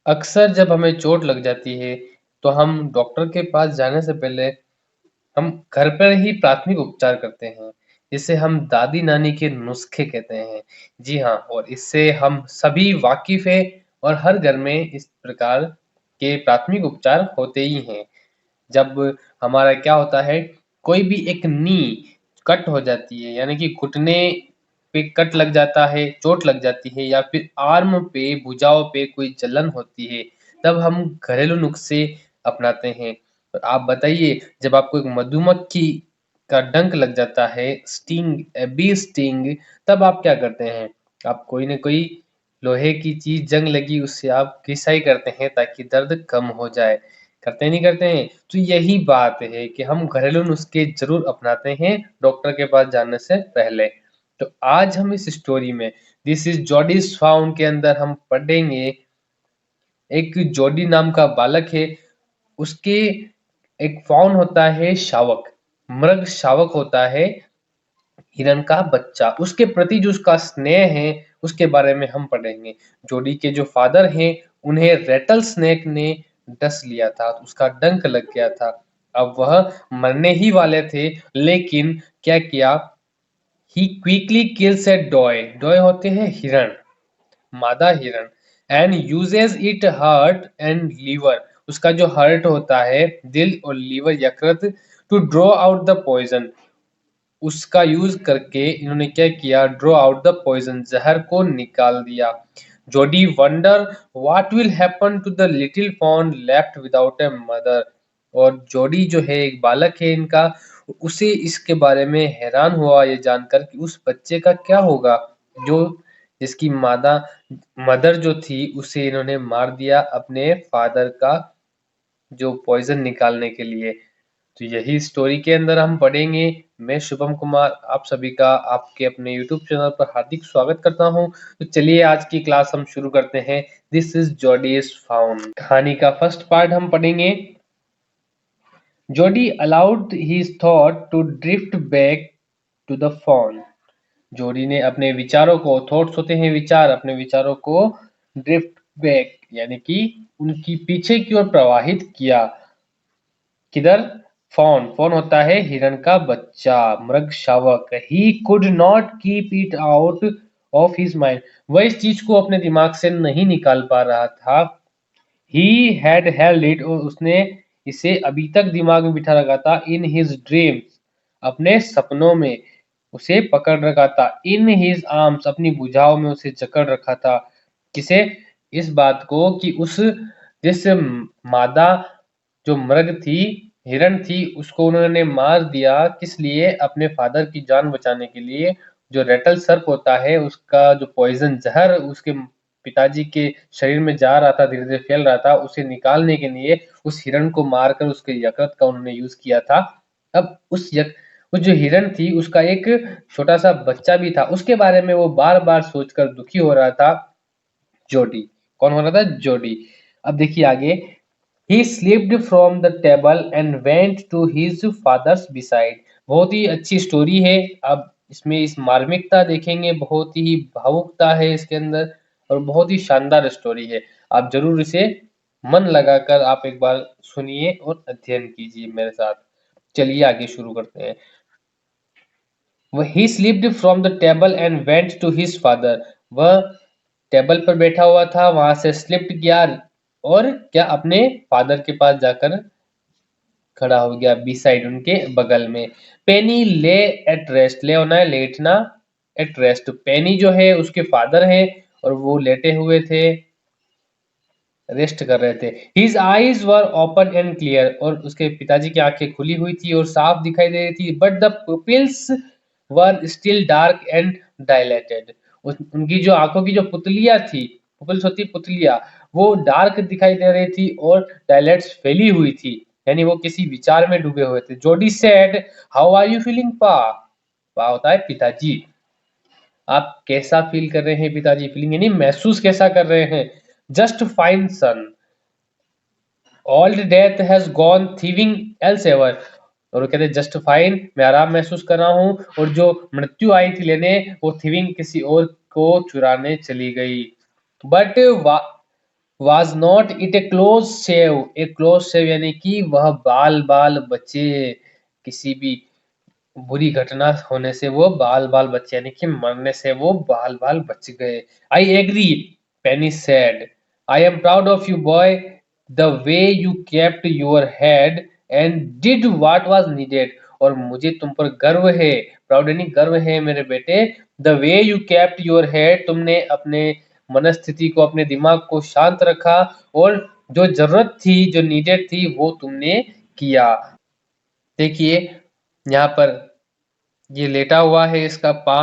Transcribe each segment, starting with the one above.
अक्सर जब हमें चोट लग जाती है, तो हम डॉक्टर के पास जाने से पहले हम घर पर ही प्राथमिक उपचार करते हैं, जिसे हम दादी-नानी के नुस्खे कहते हैं। जी हाँ, और इससे हम सभी वाकिफ़ हैं और हर घर में इस प्रकार के प्राथमिक उपचार होते ही हैं। जब हमारा क्या होता है, कोई भी एक नी कट हो जाती है, यानी कि घुटने पे कट लग जाता है, चोट लग जाती है या फिर आर्म पे, भुजाओं पे कोई जलन होती है, तब हम घरेलू नुस्खे अपनाते हैं। तो आप बताइए, जब आपको एक मधुमक्खी का डंक लग जाता है, स्टिंग बी स्टिंग, तब आप क्या करते हैं? आप कोई न कोई लोहे की चीज़ जंग लगी, उससे आप घिसाई करते हैं ताकि दर्द कम हो जाए। करते नहीं करते हैं? तो यही बात है कि हम घरेलू नुस्खे ज़रूर अपनाते हैं डॉक्टर के पास जाने से पहले। तो आज हम इस स्टोरी में दिस इज़ जॉडीज़ फाउंड के अंदर हम पढ़ेंगे एक जोडी नाम का बालक है, उसके एक फाउन होता है शावक, मृग शावक होता है हिरण का बच्चा, उसके प्रति जो उसका स्नेह है, उसके बारे में हम पढ़ेंगे। जोडी के जो फादर हैं, उन्हें रेटल स्नेक ने डस लिया था, उसका डंक लग गया था। अब वह मरने ही वाले थे, लेकिन क्या किया, he quickly kills a doe, doe होते हैं हिरण, मादा हिरण, and uses it heart and liver, उसका जो हार्ट होता है, दिल और लीवर यकृत, to draw out the poison, उसका यूज करके इन्होंने क्या किया, ड्रॉ आउट द पॉइजन, जहर को निकाल दिया। Jody wonder what will happen to the little fawn left without a mother, और जोडी जो है एक बालक है इनका, उसे इसके बारे में हैरान हुआ ये जानकर कि उस बच्चे का क्या होगा जो जिसकी मदर जो थी उसे इन्होंने मार दिया अपने फादर का जो पॉइजन निकालने के लिए। तो यही स्टोरी के अंदर हम पढ़ेंगे। मैं शुभम कुमार आप सभी का आपके अपने यूट्यूब चैनल पर हार्दिक स्वागत करता हूं। तो चलिए आज की क्लास हम शुरू करते हैं। This is Jody's fawn. कहानी का फर्स्ट पार्ट हम पढ़ेंगे। Jody allowed his thought to drift back to the fawn. Jody ने अपने विचारों को, थॉट्स होते हैं विचार, अपने विचारों को ड्रिफ्ट बैक यानी कि उनकी पीछे की ओर प्रवाहित किया। किधर? फॉन, फॉन होता है हिरण का बच्चा, मृग शावक। He could not keep it out of his mind, वह इस चीज को अपने दिमाग से नहीं निकाल पा रहा था। ही हैड हेल्ड इट, और उसने इसे अभी तक दिमाग में बिठा रखा था। इन हिज ड्रीम्स, अपने सपनों में उसे पकड़ रखा था। इन हिज आर्म्स, अपनी भुजाओं में उसे जकड़ रखा था। किसे? इस बात को कि उस जिस मादा जो मृग थी, हिरण थी, उसको उन्होंने मार दिया। किस लिए? अपने फादर की जान बचाने के लिए। जो रेटल सर्प होता है उसका जो पॉइजन जहर उसके पिताजी के शरीर में जा रहा था, धीरे धीरे फैल रहा था, उसे निकालने के लिए उस हिरण को मारकर उसके यकृत का उन्होंने यूज किया था। अब उस जो हिरण थी उसका एक छोटा सा बच्चा भी था, उसके बारे में वो बार बार सोचकर दुखी हो रहा था। जोडी, कौन हो रहा था? जोडी। अब देखिए आगे। He slipped from the table and went to his father's beside. बहुत ही अच्छी स्टोरी है। अब इसमें इस मार्मिकता देखेंगे, बहुत ही भावुकता है इसके अंदर और बहुत ही शानदार स्टोरी है। आप जरूर इसे मन लगाकर आप एक बार सुनिए और अध्ययन कीजिए मेरे साथ। चलिए आगे शुरू करते हैं। He slipped from the table and went to his father. वह टेबल पर बैठा हुआ था, वहां से स्लिप्ट किया और क्या अपने फादर के पास जाकर खड़ा हो गया, बी साइड उनके बगल में। पेनी ले एट रेस्ट, ले होना है लेटना, एट रेस्ट। पेनी जो है उसके फादर है और वो लेटे हुए थे, रेस्ट कर रहे थे। His eyes were open and clear, और उसके पिताजी की आंखें खुली हुई थी और साफ दिखाई दे रही थी। But the pupils were still dark and dilated, उनकी जो आंखों की जो पुतलियां थी, पुपिल्स होती पुतलियां, वो डार्क दिखाई दे रही थी और डायलेट्स फैली हुई थी, यानी वो किसी विचार में डूबे हुए थे। Jody said, how are you feeling pa? Pa होता है पिताजी। आप कैसा फील कर रहे हैं पिताजी? फीलिंग यानी महसूस कैसा कर रहे हैं? Just fine son, old death has gone thieving else ever, और वो कहते हैं जस्ट फाइन, मैं आराम महसूस कर रहा हूँ, और जो मृत्यु आई थी लेने, वो थिविंग किसी और को चुराने चली गई। But was not it a close shave, a close shave यानी कि वह बाल बाल बचे, किसी भी बुरी घटना होने से वो बाल बाल बचे, यानी कि मरने से वो बाल बाल बच गए। I agree, Penny said, I am proud of you boy, the way you kept your head and did what was needed, और मुझे तुम पर गर्व है, प्राउड यानी गर्व है मेरे बेटे, the way you kept your head, तुमने अपने मनस्थिति को, अपने दिमाग को शांत रखा, और जो जरूरत थी, जो नीडेड थी, वो तुमने किया। देखिए यहाँ पर ये लेटा हुआ है इसका पा,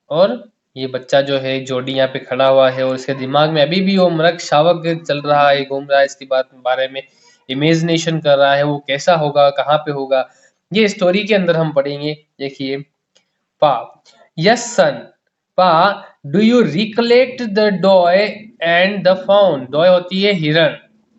और ये बच्चा जो है जोडी यहाँ पे खड़ा हुआ है, और इसके दिमाग में अभी भी वो मृग शावक चल रहा है, घूम रहा है, इसकी बात बारे में इमेजिनेशन कर रहा है, वो कैसा होगा, कहाँ पे होगा, ये स्टोरी के अंदर हम पढ़ेंगे। देखिए पा, यस सन, पा, do you recollect the doe and the faun, doe होती है हिरण,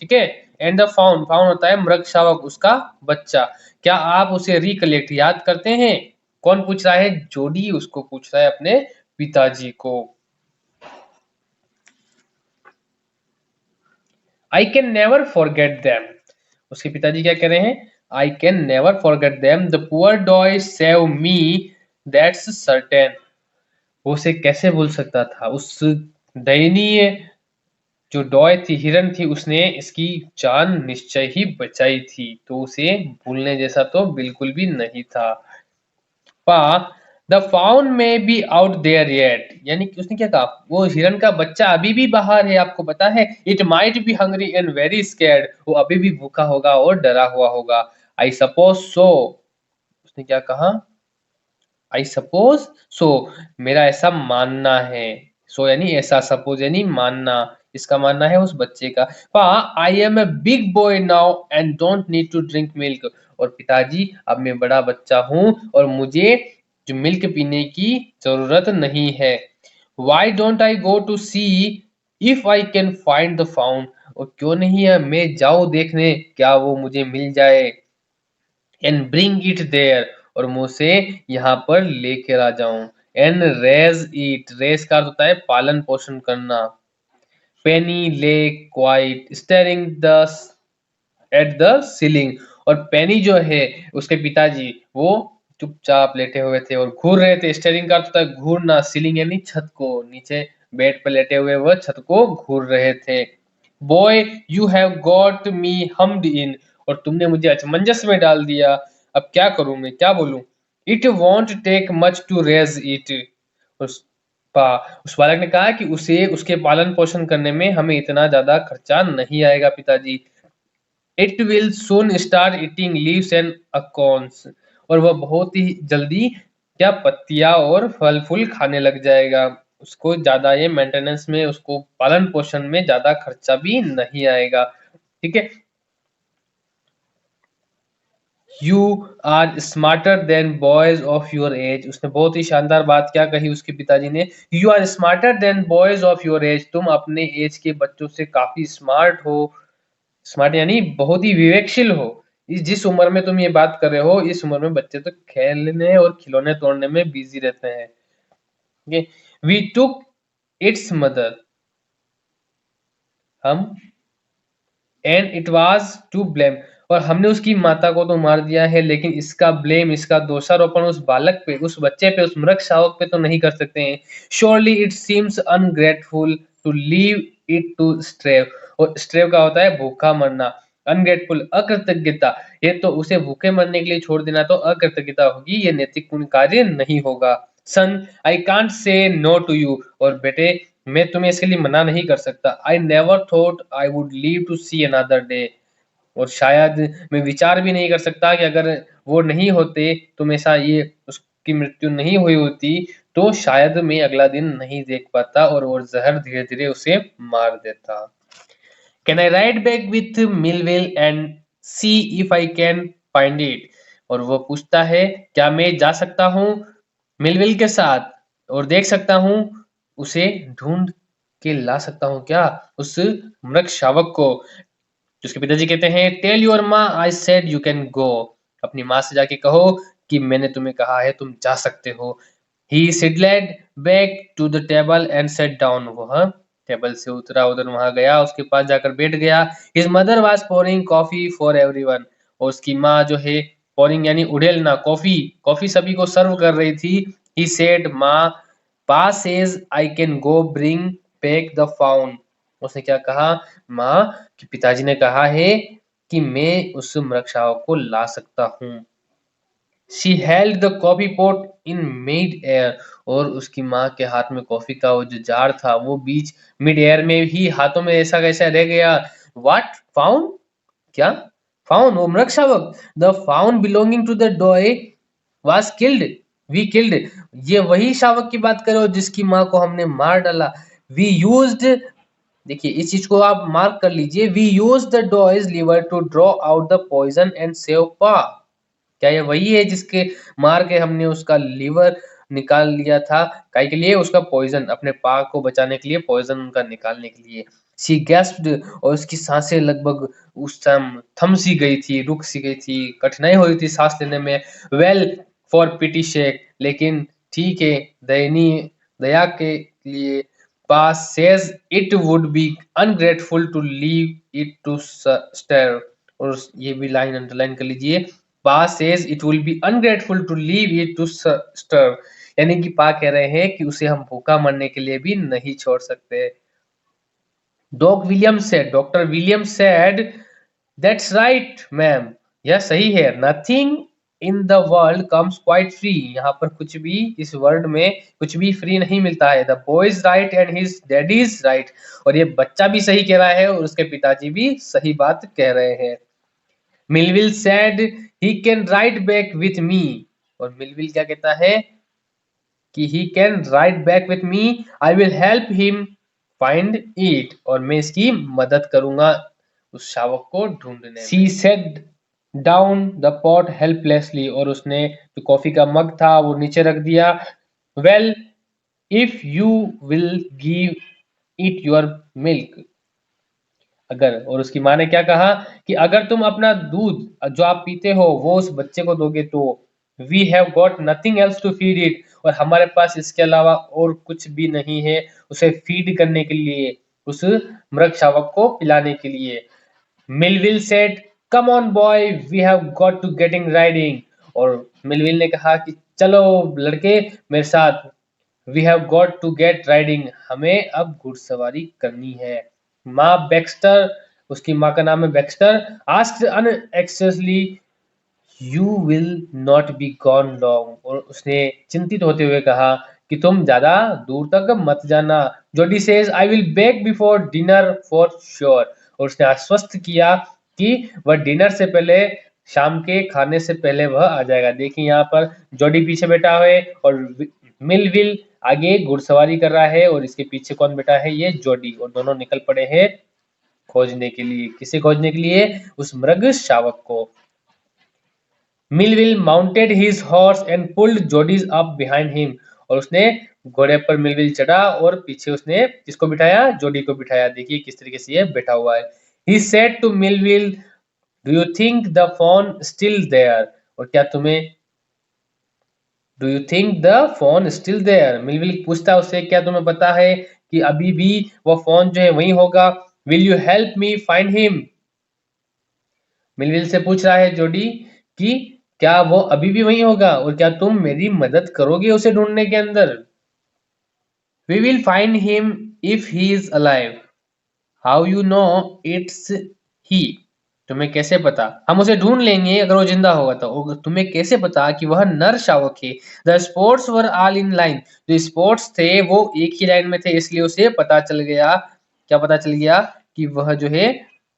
ठीक है, एंड द फाउन, फाउन होता है मृग शावक, उसका बच्चा, क्या आप उसे रिकलेक्ट याद करते हैं? कौन पूछ रहा है? जोडी उसको पूछ रहा है, अपने पिताजी को। I can never forget them, उसके पिताजी क्या कह रहे हैं? I can never forget them, the poor doe save me, that's certain, वो उसे कैसे भूल सकता था, उस दयनीय जो डॉय थी, हिरन थी, उसने इसकी जान निश्चय ही बचाई थी, तो उसे भूलने जैसा तो बिल्कुल भी नहीं था। पा, द फाउन में बी आउट देयर येट, यानी कि उसने क्या कहा, वो हिरन का बच्चा अभी भी बाहर है, आपको पता है, it might be hungry and very scared, वो अभी भी भूखा होगा और डरा हुआ होगा। आई सपोज सो, उसने क्या कहा? आई सपोज सो, मेरा ऐसा मानना है, सो यानी ऐसा, सपोज यानी मानना, इसका मानना है उस बच्चे का। Pa, I am a big boy now and don't need to drink milk, और पिताजी अब मैं बड़ा बच्चा हूँ और मुझे जो मिल्क पीने की जरूरत नहीं है। Why don't I go to see if I can find the fawn, और क्यों नहीं है मैं जाऊं देखने, क्या वो मुझे मिल जाए, एंड ब्रिंग इट देयर, और मैं उसे यहाँ पर लेकर आ जाऊं, एंड रेज इट, रेज का अर्थ होता है पालन पोषण करना। पेनी ले quite steering the at the ceiling, और पेनी जो है उसके पिताजी, वो चुपचाप लेटे हुए थे और घूर रहे थे, स्टेरिंग का अर्थ होता है घूरना, सीलिंग यानी छत को, नीचे बेड पर लेटे हुए वह छत को घूर रहे थे। Boy you have got me hemmed in, और तुमने मुझे अचमंजस में डाल दिया, अब क्या करूं, मैं क्या बोलूं? It won't take much to raise it, उस उस बालक ने कहा कि उसे उसके पालन पोषण करने में हमें इतना ज्यादा खर्चा नहीं आएगा पिताजी। It will soon start eating leaves and acorns, और वह बहुत ही जल्दी क्या पत्तियां और फल फूल खाने लग जाएगा, उसको ज्यादा ये मेंटेनेंस में, उसको पालन पोषण में ज्यादा खर्चा भी नहीं आएगा, ठीक है। You are smarter than boys of your age, उसने बहुत ही शानदार बात क्या कही उसके पिताजी ने, you are smarter than boys of your age, तुम अपने एज के बच्चों से काफी स्मार्ट हो, स्मार्ट यानी बहुत ही विवेकशील हो, इस जिस उम्र में तुम ये बात कर रहे हो, इस उम्र में बच्चे तो खेलने और खिलौने तोड़ने में बिजी रहते हैं। वी टुक इट्स मदर, हम, and it was to blame, और हमने उसकी माता को तो मार दिया है, लेकिन इसका ब्लेम, इसका दोषारोपण उस बालक पे, उस बच्चे पे, उस मृग शावक पे तो नहीं कर सकते हैं। Surely it seems ungrateful to leave it to starve, और स्ट्रेव का होता है भूखा मरना, अनग्रेटफुल अकृतज्ञता, ये तो उसे भूखे मरने के लिए छोड़ देना तो अकृतज्ञता होगी, ये नैतिक पूर्ण कार्य नहीं होगा। Son, I can't say no to you, और बेटे मैं तुम्हें इसके लिए मना नहीं कर सकता। I never thought I would live to see another day, और शायद मैं विचार भी नहीं कर सकता कि अगर वो नहीं होते, तुम ऐसा, ये उसकी मृत्यु नहीं हुई होती, तो शायद मैं अगला दिन नहीं देख पाता और वो जहर धीरे धीरे उसे मार देता। Can I ride back with Millwheel and see if I can find it, और वो पूछता है क्या मैं जा सकता हूँ मिलविल के साथ और देख सकता हूँ, उसे ढूंढ के ला सकता हूँ क्या, उस मृग शावक को। उसके पिताजी कहते हैं टेल योर माँ I said you can go, अपनी माँ से जाके कहो कि मैंने तुम्हें कहा है तुम जा सकते हो। He sidled back to the table and set down, वह टेबल से उतरा, उधर वहां गया, उसके पास जाकर बैठ गया। His mother was pouring coffee for everyone, और उसकी माँ जो है पोरिंग यानी उड़ेलना, कॉफी कॉफी सभी को सर्व कर रही थी। ही सेड, माँ, पा says I can go bring back the faun, उसने क्या कहा, माँ कि पिताजी ने कहा है कि मैं उस मृगशावक को ला सकता हूँ। She held the coffee pot in mid air, और उसकी माँ के हाथ में कॉफी का वो जो जार था वो बीच मिड एयर में ही हाथों में ऐसा कैसा रह गया। व्हाट, फाउंड, क्या, फाउंड, वो मृग शावक, the fawn belonging to the doe was killed, we killed, ये वही शावक की बात करो जिसकी माँ को हमने मार डाला। वी यूज्ड, देखिए इस चीज को आप मार्क कर लीजिए, we use the doe's liver to draw out the poison and save pa, क्या ये वही है जिसके मार के हमने उसका लीवर निकाल लिया था, काय के लिए, उसका पॉइजन, अपने पा को बचाने के लिए, पॉइजन उनका निकालने के लिए। शी गैस्प्ड, और उसकी सांसें लगभग उस टाइम थम सी गई थी, रुक सी गई थी, कठिनाई हो रही थी सांस लेने में। वेल, फॉर पिटी शेक, लेकिन ठीक है, दयनीय, दया के लिए, pa says it would be ungrateful to leave it to starve, और ये भी लाइन अंडरलाइन कर लीजिए, pa says it will be ungrateful to leave it to starve, यानी कि पा कह रहे हैं कि उसे हम भूखा मरने के लिए भी नहीं छोड़ सकते। Dog William said, doctor William said, that's right ma'am, यह सही है, nothing in the world comes quite free, यहाँ पर कुछ भी, इस वर्ल्ड में कुछ भी फ्री नहीं मिलता है। The boy is right and his daddy is right, और ये बच्चा भी सही कह रहा है और उसके पिताजी भी सही बात कह रहे हैं। Millville said he can write back with me, और मिलविल क्या कहता है कि he can write back with me, I will help him find it, और मैं इसकी मदद करूंगा उस शावक को ढूंढने में। She said down the pot helplessly, और उसने जो कॉफी का मग था वो नीचे रख दिया। Well, if you will give it your milk, अगर, और उसकी माँ ने क्या कहा कि अगर तुम अपना दूध जो आप पीते हो वो उस बच्चे को दोगे तो, we have got nothing else to feed it, और हमारे पास इसके अलावा और कुछ भी नहीं है उसे फीड करने के लिए, उस मृग शावक को पिलाने के लिए। Millwheel said, come on boy, we have got to getting riding, और मिलविल ने कहा कि चलो लड़के मेरे साथ, we have got to get riding, हमें अब घुड़सवारी करनी है। माँ बेक्स्टर, उसकी माँ का नाम है Baxter, asked unexpectedly, you will not be gone long, और उसने चिंतित होते हुए कहा कि तुम ज्यादा दूर तक मत जाना। जोडी says I will back before dinner for sure, और उसने आश्वस्त किया कि वह डिनर से पहले, शाम के खाने से पहले वह आ जाएगा। देखिए यहाँ पर जोडी पीछे बैठा है और मिलविल आगे घुड़सवारी कर रहा है, और इसके पीछे कौन बैठा है, ये जोडी, और दोनों निकल पड़े हैं खोजने के लिए, किसे खोजने के लिए, उस मृग शावक को। Millville mounted his horse and pulled Jody's up behind him, और उसने घोड़े पर मिलविल चढ़ा और पीछे उसने किसको बिठाया, जोडी को बिठाया। देखिए किस तरीके से ये बैठा हुआ है। He said to Millwheel, do you think the fawn still there, और क्या तुम्हें, do you think the fawn still there, Millwheel पूछता है उससे, क्या तुम्हें पता है कि अभी भी वो फोन जो है वही होगा। Will you help me find him, Millville से पूछ रहा है जोडी कि क्या वो अभी भी वही होगा और क्या तुम मेरी मदद करोगे उसे ढूंढने के अंदर। We will find him if he is alive, how you know it's he, तुम्हें कैसे पता, हम उसे ढूंढ लेंगे अगर वो जिंदा होगा तो, और तुम्हें कैसे पता कि वह नर शावक है। The sports were all in line, जो स्पोर्ट्स थे वो एक ही लाइन में थे, इसलिए उसे पता चल गया, क्या पता चल गया कि वह जो है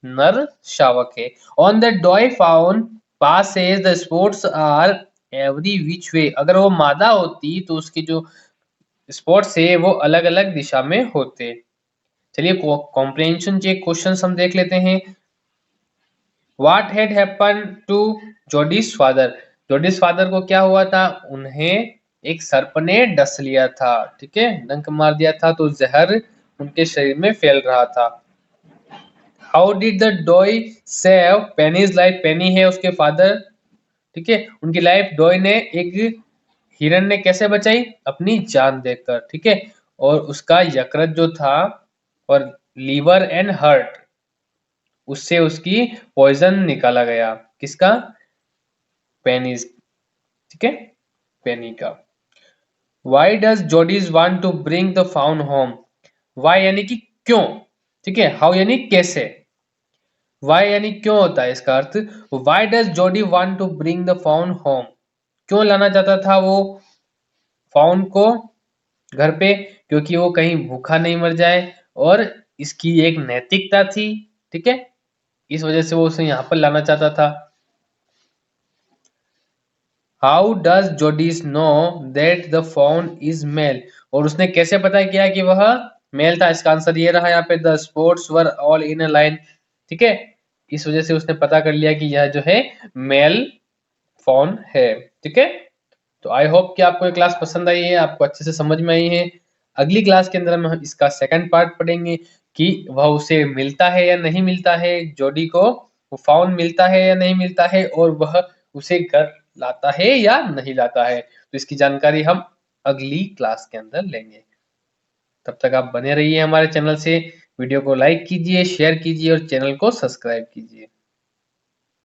नर शावक है। On the doe found passes the sports are every which way, अगर वो मादा होती तो उसके जो स्पोर्ट्स है वो अलग अलग दिशा में होते। चलिए कॉम्प्रिहेंशन चेक क्वेश्चन हम देख लेते हैं। What had happen to Jody's father, Jody's father को क्या हुआ था, उन्हें एक सर्प ने डस लिया था, ठीक है, डंक मार दिया था तो जहर उनके शरीर में फैल रहा था। How did the doe save Penny's life, Penny है उसके फादर, ठीक है, उनकी लाइफ डॉय ने, एक हिरन ने कैसे बचाई, अपनी जान देकर, ठीक है, और उसका यकृत जो था और लीवर एंड हार्ट, उससे उसकी पॉइजन निकाला गया। किसका? पेनिस, ठीक है, पेनी का। Why does Jody's want to bring the fawn home? Why यानी कि क्यों, ठीक है, हाउ यानी कैसे, वाई यानी क्यों होता है इसका अर्थ। Why does Jody want to bring the fawn home? क्यों लाना चाहता था वो फाउन को घर पे? क्योंकि वो कहीं भूखा नहीं मर जाए, और इसकी एक नैतिकता थी, ठीक है, इस वजह से वो उसे यहाँ पर लाना चाहता था। How does Jody know that the fawn is male? और उसने कैसे पता किया कि वह मेल था? इसका आंसर ये रहा यहाँ पे, the sports were all in a line, ठीक है, इस वजह से उसने पता कर लिया कि यह जो है मेल फाउन है, ठीक है। तो आई होप कि आपको ये क्लास पसंद आई है, आपको अच्छे से समझ में आई है। अगली क्लास के अंदर हम इसका सेकंड पार्ट पढ़ेंगे कि वह उसे मिलता है या नहीं मिलता है, जोडी को वो फाउन मिलता है या नहीं मिलता है, और वह उसे घर लाता है या नहीं लाता है। तो इसकी जानकारी हम अगली क्लास के अंदर लेंगे। तब तक आप बने रहिए हमारे चैनल से, वीडियो को लाइक कीजिए, शेयर कीजिए और चैनल को सब्सक्राइब कीजिए।